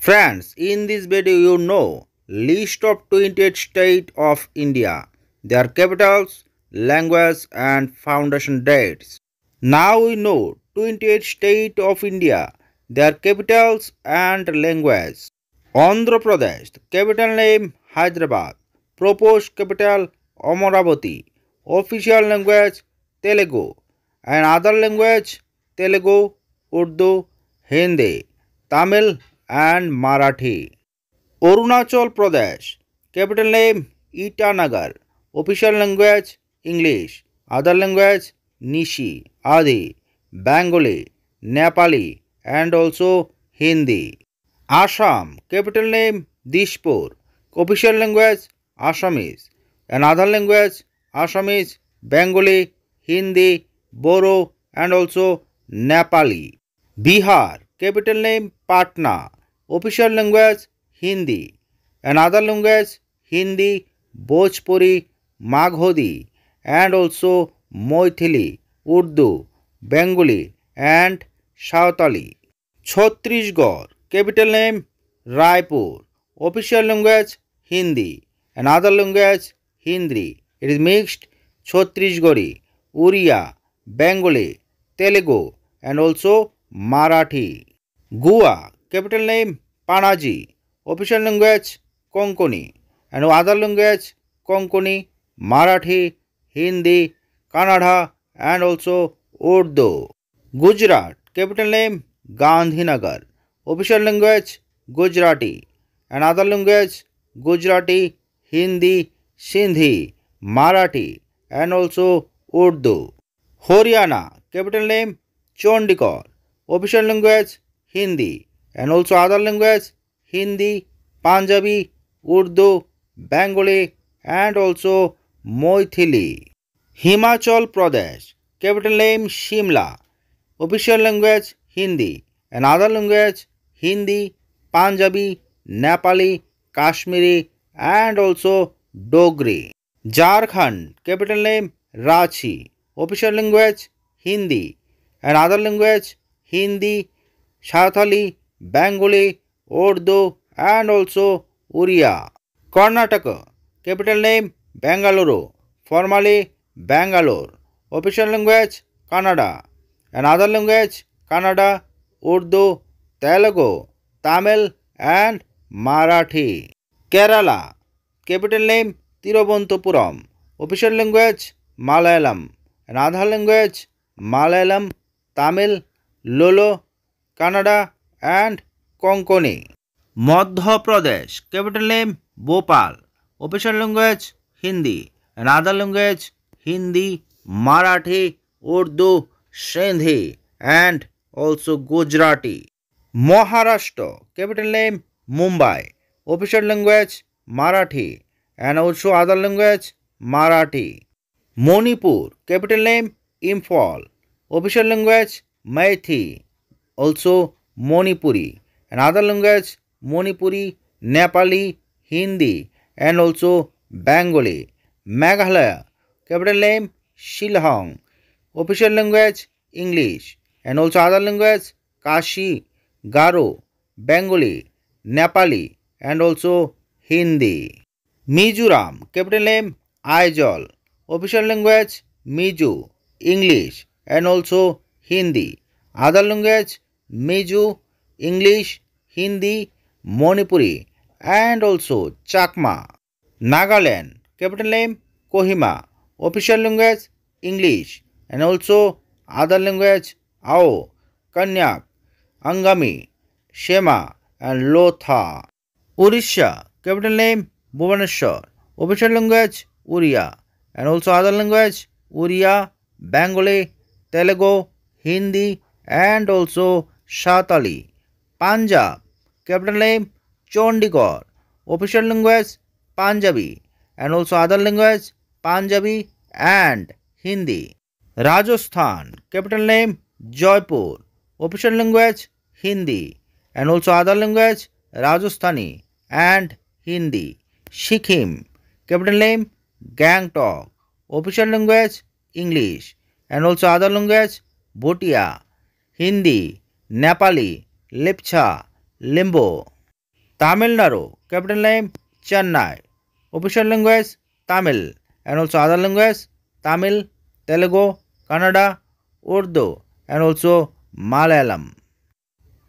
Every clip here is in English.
Friends, in this video you know list of 28 states of India, their capitals, language and foundation dates. Now we know 28 states of India, their capitals and language. Andhra Pradesh, capital name Hyderabad, proposed capital Amaravati, official language Telugu and other language Telugu, Urdu, Hindi, Tamil and Marathi. Arunachal Pradesh, capital name Itanagar, official language English, other language Nishi, Adi, Bengali, Nepali and also Hindi. Assam, capital name Dishpur, official language Assamese, and other language Assamese, Bengali, Hindi, Boro and also Nepali. Bihar, capital name Patna, official language Hindi, and other language Hindi, Bhojpuri, Maghodi and also Moithili, Urdu, Bengali and Sautali. Chhattisgarh, capital name Raipur, official language Hindi and other language Hindi. It is mixed Chhattisgarhi, Uriya, Bengali, Telugu and also Marathi. Goa, capital name Panaji, official language Konkani and other language Konkani, Marathi, Hindi, Kannada and also Urdu. Gujarat, capital name Gandhinagar, official language Gujarati and other language Gujarati, Hindi, Sindhi, Marathi and also Urdu. Haryana, capital name Chandigarh, official language Hindi and also other language Hindi, Punjabi, Urdu, Bengali and also Moithili. Himachal Pradesh, capital name Shimla, official language Hindi and other language Hindi, Punjabi, Nepali, Kashmiri and also Dogri. Jharkhand, capital name Ranchi, official language Hindi and other language Hindi, Sathali, Bengali, Urdu and also Uriya. Karnataka, capital name Bengaluru, formerly Bangalore, official language Kannada and other language Kannada, Urdu, Telugu, Tamil and Marathi. Kerala, capital name Thiruvananthapuram, official language Malayalam and other language Malayalam, Tamil, Lolo, Kannada and Konkani. Madhya Pradesh, capital name Bhopal, official language Hindi and other language Hindi, Marathi, Urdu, Sindhi and also Gujarati. Maharashtra, capital name Mumbai, official language Marathi and also other language Marathi. Manipur, capital name Imphal, official language Meithili, also Manipuri and other language Manipuri, Nepali, Hindi and also Bengali. Meghalaya, capital name Shillong, official language English and also other language Kashi, Garo, Bengali, Nepali and also Hindi. Mizoram, capital name Aizawl, official language Mizo, English and also Hindi, other language Mizo, English, Hindi, Manipuri and also Chakma. Nagaland, capital name Kohima, official language English and also other language Ao, Kanyak, Angami, Shema and Lotha. Orissa, capital name Bhubaneswar, official language Uriya and also other language Uriya, Bengali, Telugu, Hindi and also Sathali. Punjab, capital name Chandigarh, official language Punjabi and also other language Punjabi and Hindi. Rajasthan, capital name Jaipur, official language Hindi and also other language Rajasthani and Hindi. Sikkim, capital name Gangtok, official language English and also other language Bhutia, Hindi, Nepali, Lepcha, Limbo. Tamil Nadu, capital name Chennai. Official language Tamil and also other language Tamil, Telugu, Kannada, Urdu and also Malayalam.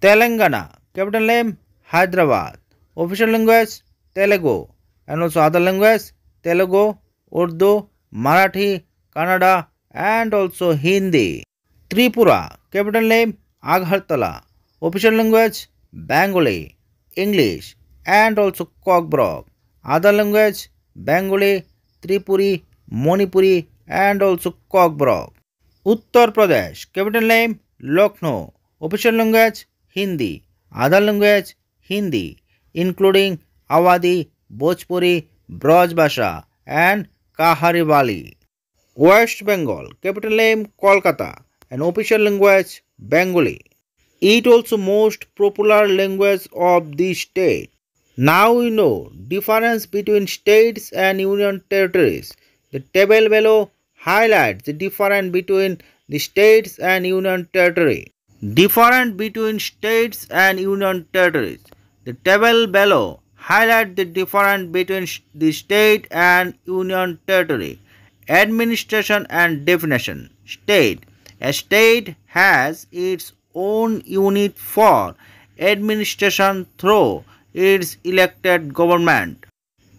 Telangana, capital name Hyderabad. Official language Telugu and also other language Telugu, Urdu, Marathi, Kannada and also Hindi. Tripura, capital name Agartala. Official language Bengali, English and also Cockburg. Other language Bengali, Tripuri, Manipuri and also Cockburg. Uttar Pradesh, capital name Lucknow. Official language Hindi. Other language Hindi, including Awadhi, Bhojpuri, Braj Bhasha and Kahariwali. West Bengal, capital name Kolkata and official language Bengali. It also most popular language of the state. Now we know difference between states and union territories. The table below highlights the difference between the states and union territory. Difference between states and union territories. The table below highlights the difference between the state and union territory. Administration and definition. State. A state has its own unit for administration through its elected government.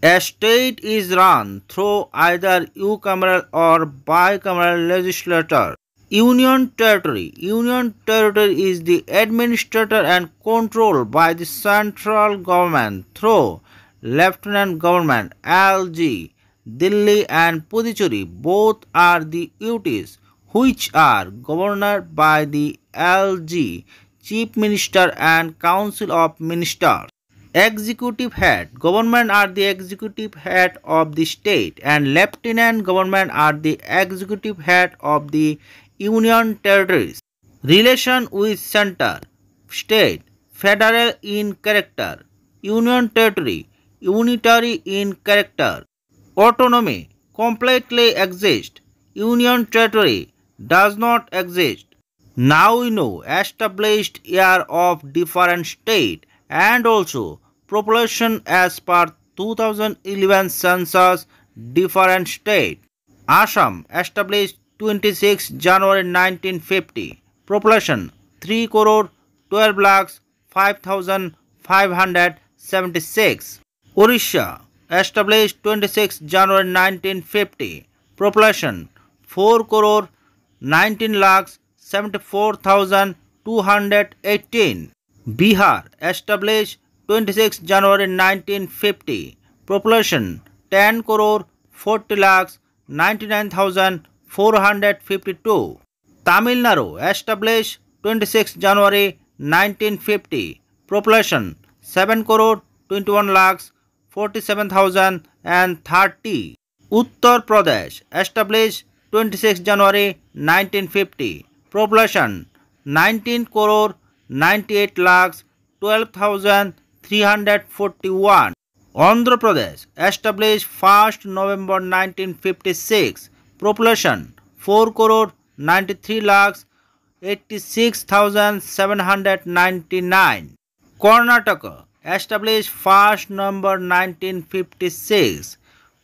A state is run through either unicameral or bicameral legislature. Union territory. Union territory is the administrator and controlled by the central government through lieutenant government LG. Delhi and Puducherry both are the UTs which are governed by the LG, Chief Minister and Council of Ministers. Executive head. Government are the executive head of the state and lieutenant government are the executive head of the union territories. Relation with center. State. Federal in character. Union territory. Unitary in character. Autonomy. Completely exist. Union territory does not exist. Now we know established year of different state and also population as per 2011 census different state. Assam established 26 January 1950. Population 3 crore 12 lakhs 5,576. Orissa established 26 January 1950. Population 4 crore 19 lakhs 74,218. Bihar established 26 January 1950. Population 10 crore 40 lakhs 99,452. Tamil Nadu established 26 January 1950. Population 7 crore 21 lakhs 47,030. Uttar Pradesh established 26 January 1950. Population 19 crore 98 lakhs 12,341. Andhra Pradesh established 1st November 1956. Population 4 crore 93 lakhs 86,799. Karnataka established 1st November 1956.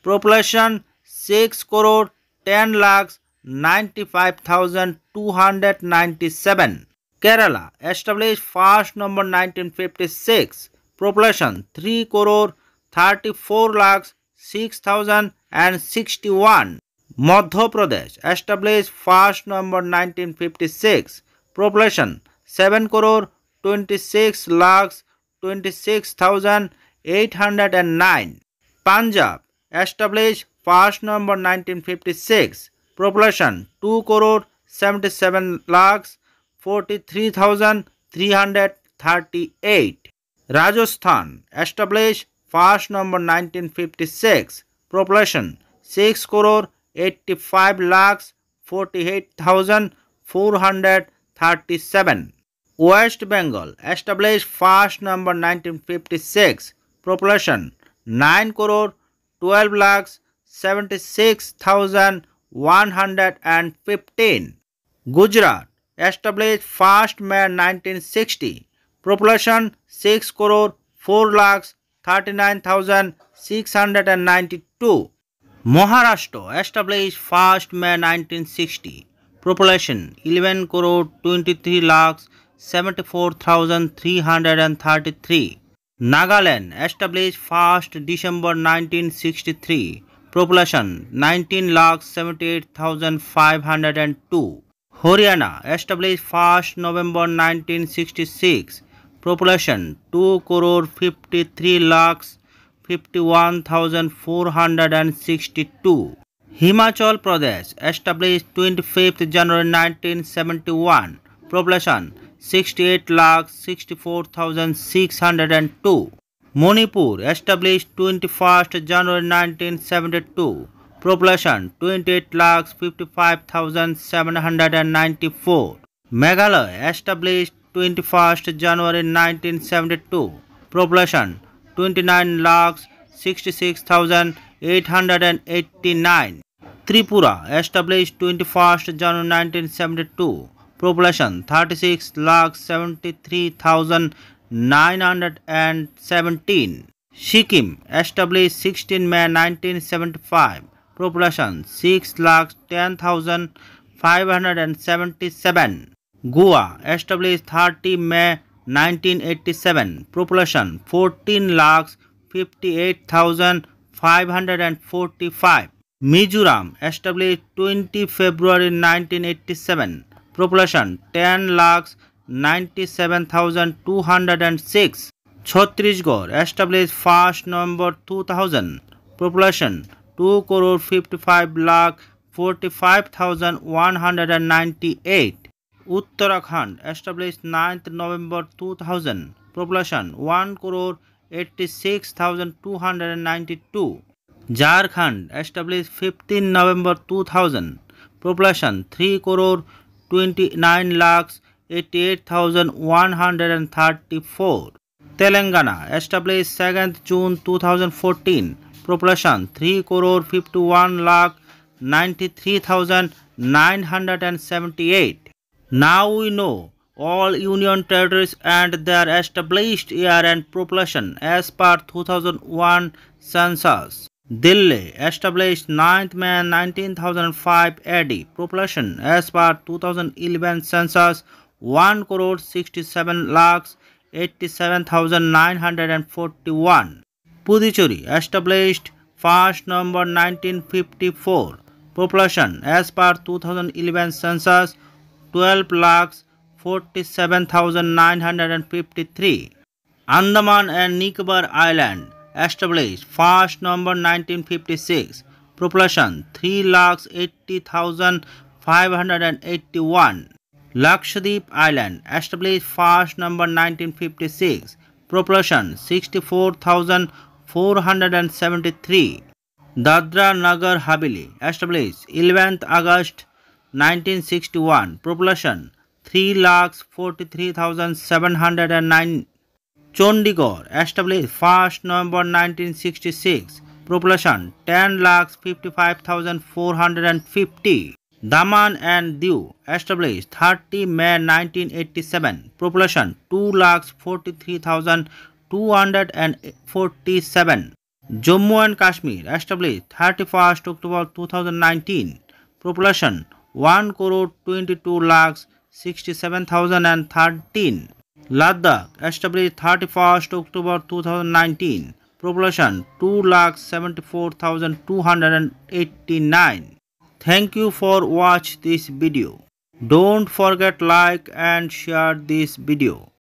Population 6 crore 10 lakhs 95,297. Kerala established 1st November 1956. Population 3 crore 34 lakhs 6,061. Madhya Pradesh established 1st November 1956. Population 7 crore 26 lakhs 26,809. Punjab established 1st November 1956. Population 2 crore 77 lakhs 43,338. Rajasthan established 1st November 1956. Population 6 crore 85 lakhs 48,437. West Bengal established 1st November 1956. Population 9 crore 12 lakhs 76,115. Gujarat established 1st May 1960. Population 6 crore 4,39,692. Maharashtra established 1st May 1960. Population 11 crore 23 lakhs 74,333. Nagaland established 1st December 1963. Population 19 lakhs 78,502. Haryana established 1st November 1966. Population 2 crore 53 lakhs 51,462. Himachal Pradesh established 25th January 1971. Population 68 lakhs 64,602. Manipur established 21st January 1972. Population 28 lakhs 55,794. Meghalaya established 21st January 1972. Population 29 lakhs 66,889. Tripura established 21st January 1972. Population 36 lakhs 73,917. Sikkim established 16 May 1975. Population 6 lakhs 10,577. Goa established 30 May 1987. Population 14 lakhs 58,545. Mizoram established 20 February 1987. Population 10 lakhs 97,206. Chhattisgarh established 1st November 2000. Population 2 crore 55 lakh 45,198. Uttarakhand established 9th November 2000. Population 1 crore 86,292. Jharkhand established 15 November 2000. Population 3 crore 29 lakhs 88,134. Telangana established 2nd June 2014. Population 3 crore 51 lakh 93,978. Now we know all union territories and their established year and population as per 2001 census. Delhi established 9th May 1905 AD. Population as per 2011 census 1 crore 67 lakhs 87,941. Puducherry established 1st November 1954. Population as per 2011 census 12 lakhs 47,953. Andaman and Nicobar Island established 1st November 1956. Population 3 lakhs 80,581. Lakshadweep Island established 1st November 1956. Population 64,473. Dadra Nagar Haveli established 11th August 1961. Population 3 lakhs 43,709. Chandigarh established 1st November 1966. Population 10 lakhs 55,450. Daman and Diu established 30 May 1987. Population 2 lakhs 43,247. Jammu and Kashmir established 31st October 2019. Population 1 crore 22 lakhs 67,013. Ladakh established 31st October 2019. Population 2 lakhs 74,289. Thank you for watching this video. Don't forget like and share this video.